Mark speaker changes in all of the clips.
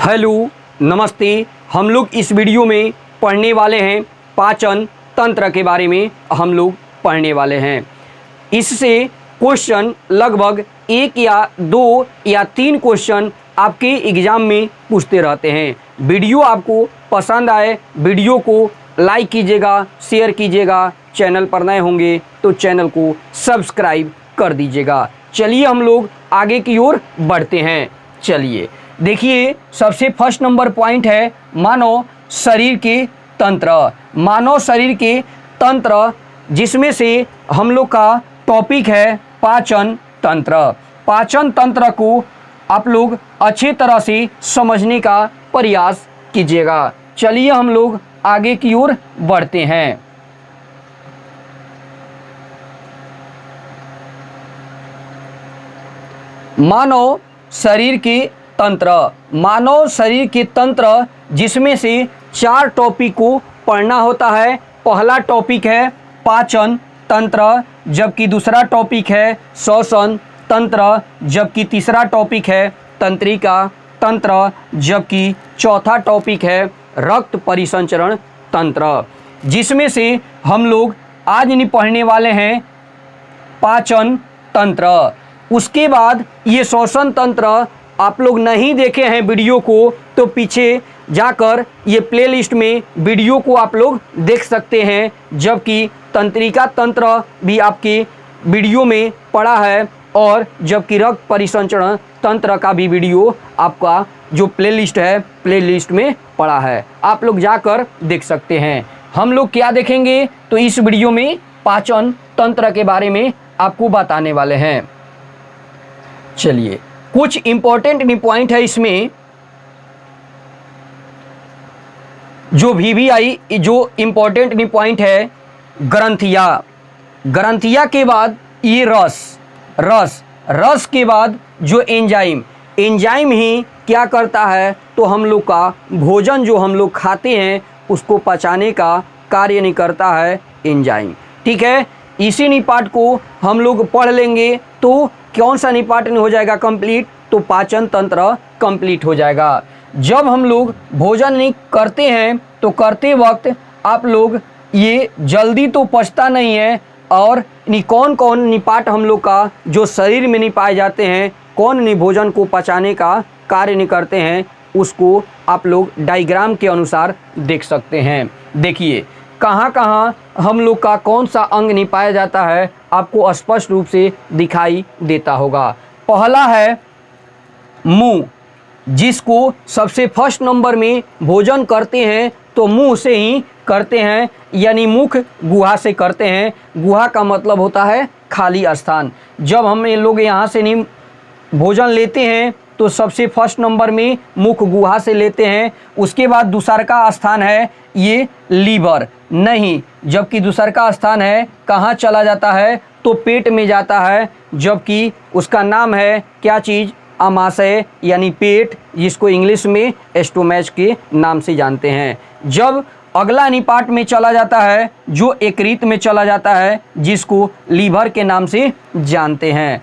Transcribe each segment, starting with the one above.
Speaker 1: Hello नमस्ते। हम लोग इस वीडियो में पढ़ने वाले हैं पाचन तंत्र के बारे में हम लोग पढ़ने वाले हैं। इससे क्वेश्चन लगभग 1 या 2 या 3 क्वेश्चन आपके एग्ज़ाम में पूछते रहते हैं। वीडियो आपको पसंद आए वीडियो को लाइक कीजिएगा, शेयर कीजिएगा। चैनल पर नए होंगे तो चैनल को सब्सक्राइब कर दीजिएगा। चलिए हम लोग आगे की ओर बढ़ते हैं। चलिए देखिए, सबसे फर्स्ट नंबर पॉइंट है मानव शरीर के तंत्र। मानव शरीर के तंत्र, जिसमें से हम लोग का टॉपिक है पाचन तंत्र। पाचन तंत्र को आप लोग अच्छी तरह से समझने का प्रयास कीजिएगा। चलिए हम लोग आगे की ओर बढ़ते हैं। मानव शरीर के तंत्र। मानव शरीर के तंत्र, जिसमें से 4 टॉपिक को पढ़ना होता है। पहला टॉपिक है पाचन तंत्र, जबकि दूसरा टॉपिक है श्वसन तंत्र, जबकि तीसरा टॉपिक है तंत्रिका तंत्र, जबकि चौथा टॉपिक है रक्त परिसंचरण तंत्र। जिसमें से हम लोग आज नहीं पढ़ने वाले हैं पाचन तंत्र। उसके बाद ये श्वसन तंत्र आप लोग नहीं देखे हैं वीडियो को तो पीछे जाकर ये प्लेलिस्ट में वीडियो को आप लोग देख सकते हैं। जबकि तंत्रिका तंत्र भी आपके वीडियो में पड़ा है, और जबकि रक्त परिसंचरण तंत्र का भी वीडियो आपका जो प्लेलिस्ट है प्लेलिस्ट में पड़ा है, आप लोग जाकर देख सकते हैं। हम लोग क्या देखेंगे तो इस वीडियो में पाचन तंत्र के बारे में आपको बताने वाले हैं। चलिए, कुछ इंपॉर्टेंट पॉइंट है इसमें। जो VVI जो इंपॉर्टेंट पॉइंट है, ग्रंथिया। ग्रंथिया के बाद ये रस के बाद जो एंजाइम ही क्या करता है तो हम लोग का भोजन जो हम लोग खाते हैं उसको पचाने का कार्य नहीं करता है एंजाइम। ठीक है, इसी निपाट को हम लोग पढ़ लेंगे तो कौन सा निपाट हो जाएगा कंप्लीट, तो पाचन तंत्र कंप्लीट हो जाएगा। जब हम लोग भोजन नहीं करते हैं तो करते वक्त आप लोग ये जल्दी तो पचता नहीं है, और कौन कौन निपाट हम लोग का जो शरीर में नहीं पाए जाते हैं, कौन नहीं भोजन को पचाने का कार्य नहीं करते हैं, उसको आप लोग डायग्राम के अनुसार देख सकते हैं। देखिए कहाँ कहाँ हम लोग का कौन सा अंग नहीं पाया जाता है, आपको स्पष्ट रूप से दिखाई देता होगा। पहला है मुंह, जिसको सबसे फर्स्ट नंबर में भोजन करते हैं तो मुंह से ही करते हैं, यानी मुख गुहा से करते हैं। गुहा का मतलब होता है खाली स्थान। जब हम ये लोग यहाँ से नहीं भोजन लेते हैं तो सबसे फर्स्ट नंबर में मुख गुहा से लेते हैं। उसके बाद दूसरा का स्थान है ये लीवर नहीं, जबकि दूसरा का स्थान है कहाँ चला जाता है तो पेट में जाता है, जबकि उसका नाम है क्या चीज़, आमाशय यानी पेट, जिसको इंग्लिश में एस्टोमैच के नाम से जानते हैं। जब अगला निपाट में चला जाता है जो यकृत में चला जाता है, जिसको लीवर के नाम से जानते हैं।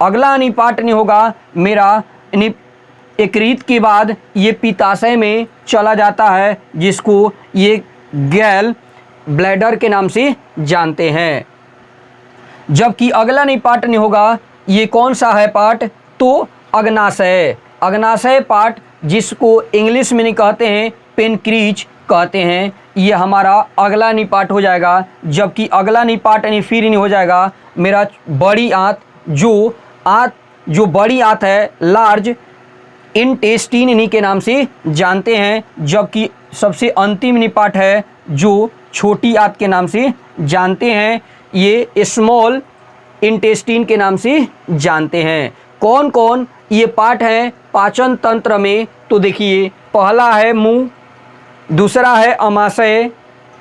Speaker 1: अगला निपाट नहीं होगा मेरा यकृत के बाद ये पित्ताशय में चला जाता है, जिसको ये गैल ब्लैडर के नाम से जानते हैं। जबकि अगला निपाट नहीं होगा ये कौन सा है पार्ट, तो अग्नाशय। अग्नाशय पार्ट, जिसको इंग्लिश में नहीं कहते हैं पेनक्रीज कहते हैं, ये हमारा अगला निपाट हो जाएगा। जबकि अगला निपाट फिर नहीं हो जाएगा मेरा बड़ी आंत। जो बड़ी आंत है लार्ज इंटेस्टीन इन्हीं के नाम से जानते हैं। जबकि सबसे अंतिम निपाट है जो छोटी आंत के नाम से जानते हैं, ये स्मॉल इंटेस्टीन के नाम से जानते हैं। कौन कौन ये पार्ट हैं पाचन तंत्र में, तो देखिए पहला है मुंह, दूसरा है आमाशय,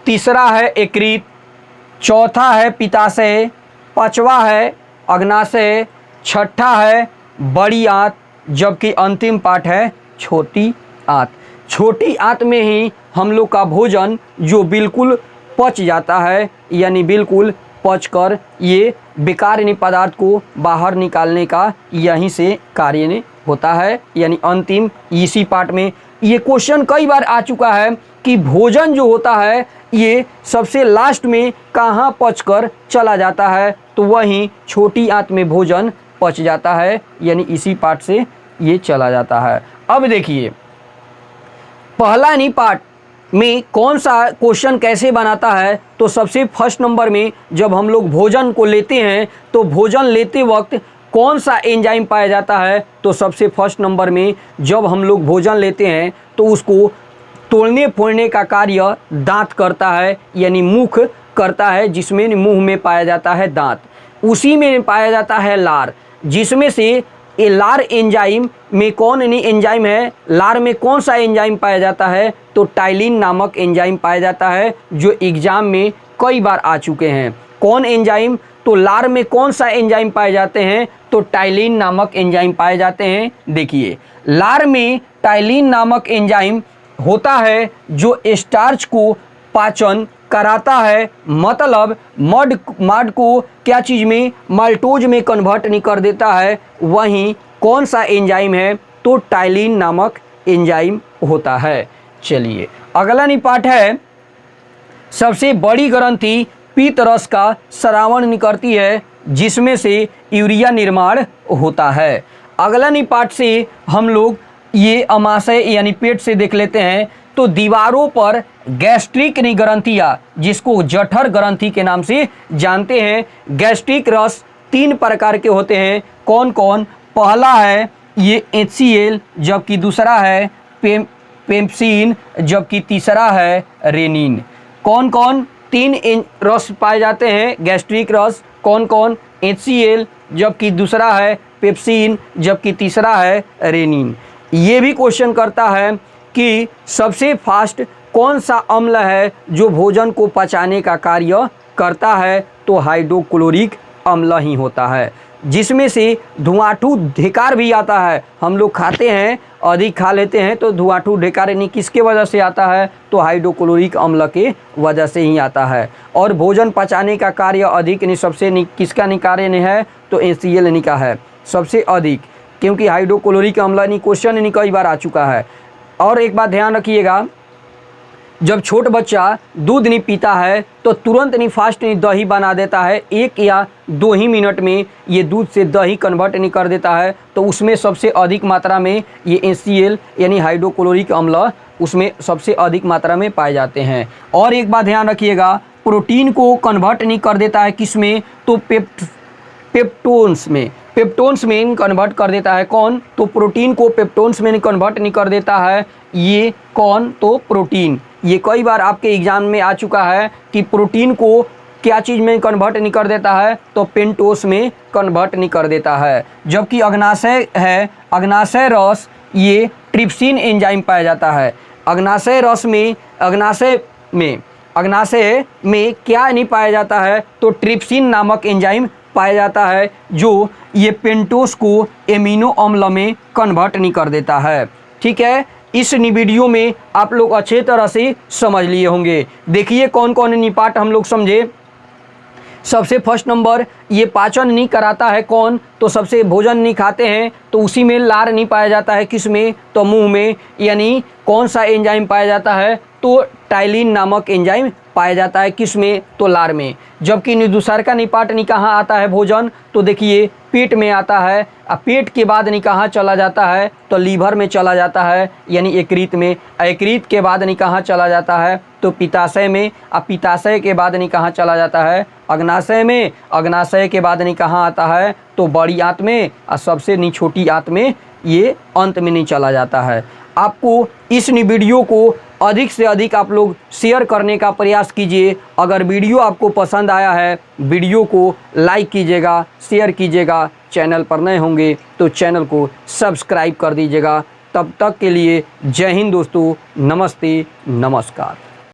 Speaker 1: तीसरा है यकृत, चौथा है पित्ताशय, पांचवा है अग्नाशय, छठा है बड़ी आंत, जबकि अंतिम पार्ट है छोटी आंत। छोटी आंत में ही हम लोग का भोजन जो बिल्कुल पच जाता है, यानी बिल्कुल पचकर ये बेकार पदार्थ को बाहर निकालने का यहीं से कार्य होता है, यानी अंतिम इसी पार्ट में। ये क्वेश्चन कई बार आ चुका है कि भोजन जो होता है ये सबसे लास्ट में कहाँ पचकर चला जाता है, तो वहीं छोटी आंत में भोजन पच जाता है, यानी इसी पार्ट से ये चला जाता है। अब देखिए पहला यानी पार्ट में कौन सा क्वेश्चन कैसे बनाता है, तो सबसे फर्स्ट नंबर में जब हम लोग भोजन को लेते हैं तो भोजन लेते वक्त कौन सा एंजाइम पाया जाता है, तो सबसे फर्स्ट नंबर में जब हम लोग भोजन लेते हैं तो उसको तोड़ने फोड़ने का कार्य दांत करता है, यानी मुख करता है, जिसमें मुंह में पाया जाता है दांत। उसी में पाया जाता है लार, जिसमें से ये लार एंजाइम में कौन एंजाइम है, लार में कौन सा एंजाइम पाया जाता है, तो टाइलिन नामक एंजाइम पाया जाता है, जो एग्जाम में कई बार आ चुके हैं। कौन एंजाइम, तो लार में कौन सा एंजाइम पाए जाते हैं, तो टाइलिन नामक एंजाइम पाए जाते हैं। देखिए लार में टाइलिन नामक एंजाइम होता है जो स्टार्च को पाचन कराता है, मतलब मड को क्या चीज़ में, माल्टोज में कन्वर्ट नहीं कर देता है। वहीं कौन सा एंजाइम है, तो टाइलिन नामक एंजाइम होता है। चलिए अगला निपाठ है, सबसे बड़ी ग्रंथि पीत रस का स्रावण निकलती है, जिसमें से यूरिया निर्माण होता है। अगला निपाठ से हम लोग ये अमाशय यानी पेट से देख लेते हैं, तो दीवारों पर गैस्ट्रिक ग्रंथियाँ, जिसको जठर ग्रंथि के नाम से जानते हैं। गैस्ट्रिक रस 3 प्रकार के होते हैं। कौन कौन, पहला है ये HCl, जबकि दूसरा है पेप्सिन, जबकि तीसरा है रेनिन। कौन कौन 3 रस पाए जाते हैं गैस्ट्रिक रस, कौन कौन, HCl, जबकि दूसरा है पेप्सिन, जबकि तीसरा है रेनिन। ये भी क्वेश्चन करता है कि सबसे फास्ट कौन सा अम्ल है जो भोजन को पचाने का कार्य करता है, तो हाइड्रोक्लोरिक अम्ल ही होता है, जिसमें से धुआंठू ढेकार भी आता है। हम लोग खाते हैं, अधिक खा लेते हैं तो धुआंठू ढेकार यानी किसके वजह से आता है, तो हाइड्रोक्लोरिक अम्ल के वजह से ही आता है। और भोजन पचाने का कार्य अधिक नहीं सबसे किसका कार्य है, तो HCl का है सबसे अधिक, क्योंकि हाइड्रोक्लोरिक अम्ल नहीं क्वेश्चन कई बार आ चुका है। और एक बात ध्यान रखिएगा, जब छोट बच्चा दूध नहीं पीता है तो तुरंत नहीं फास्ट नहीं दही बना देता है, 1 या 2 ही मिनट में ये दूध से दही कन्वर्ट नहीं कर देता है, तो उसमें सबसे अधिक मात्रा में ये HCl यानी हाइड्रोक्लोरिक अम्ल उसमें सबसे अधिक मात्रा में पाए जाते हैं। और एक बात ध्यान रखिएगा, प्रोटीन को कन्वर्ट नहीं कर देता है किसमें, तो पेप्टोन्स में कन्वर्ट कर देता है। कौन, तो प्रोटीन को पेप्टोन्स में कन्वर्ट नहीं कर देता है। ये कौन, तो प्रोटीन। ये कई बार आपके एग्जाम में आ चुका है कि प्रोटीन को क्या चीज़ में कन्वर्ट नहीं कर देता है, तो पेंटोस में कन्वर्ट नहीं कर देता है। जबकि अग्नाशय है, अग्नाशय रस ये ट्रिप्सिन एंजाइम पाया जाता है। अग्नाशय रस में अग्नाशय में क्या नहीं पाया जाता है, तो ट्रिप्सिन नामक एंजाइम पाया जाता है, जो ये पेंटोस को एमिनो अम्ल में कन्वर्ट नहीं कर देता है। ठीक है, इस वीडियो में आप लोग अच्छे तरह से समझ लिए होंगे। देखिए कौन कौन निपाट हम लोग समझे। सबसे फर्स्ट नंबर, ये पाचन नहीं कराता है कौन, तो सबसे भोजन नहीं खाते हैं तो उसी में लार नहीं पाया जाता है, किस में, तो मुंह में, यानी कौन सा एंजाइम पाया जाता है, तो टाइलिन नामक एंजाइम पाया जाता है, किस में, तो लार में। जबकि दूसर का निपाट नहीं कहाँ आता है भोजन, तो देखिए पेट में आता है, और पेट के बाद नहीं कहाँ चला जाता है, तो लीवर में चला जाता है, यानी यकृत में। यकृत के बाद नहीं कहाँ चला जाता है, तो पित्ताशय में, और पित्ताशय के बाद नहीं कहाँ चला जाता है, अग्नाशय में। अग्नाशय के बाद नहीं कहाँ आता है, तो बड़ी आंत में, और सबसे नहीं छोटी आंत में, ये अंत में नहीं चला जाता है। आपको इस वीडियो को अधिक से अधिक आप लोग शेयर करने का प्रयास कीजिए। अगर वीडियो आपको पसंद आया है, वीडियो को लाइक कीजिएगा, शेयर कीजिएगा। चैनल पर नए होंगे तो चैनल को सब्सक्राइब कर दीजिएगा। तब तक के लिए जय हिंद दोस्तों, नमस्ते, नमस्कार।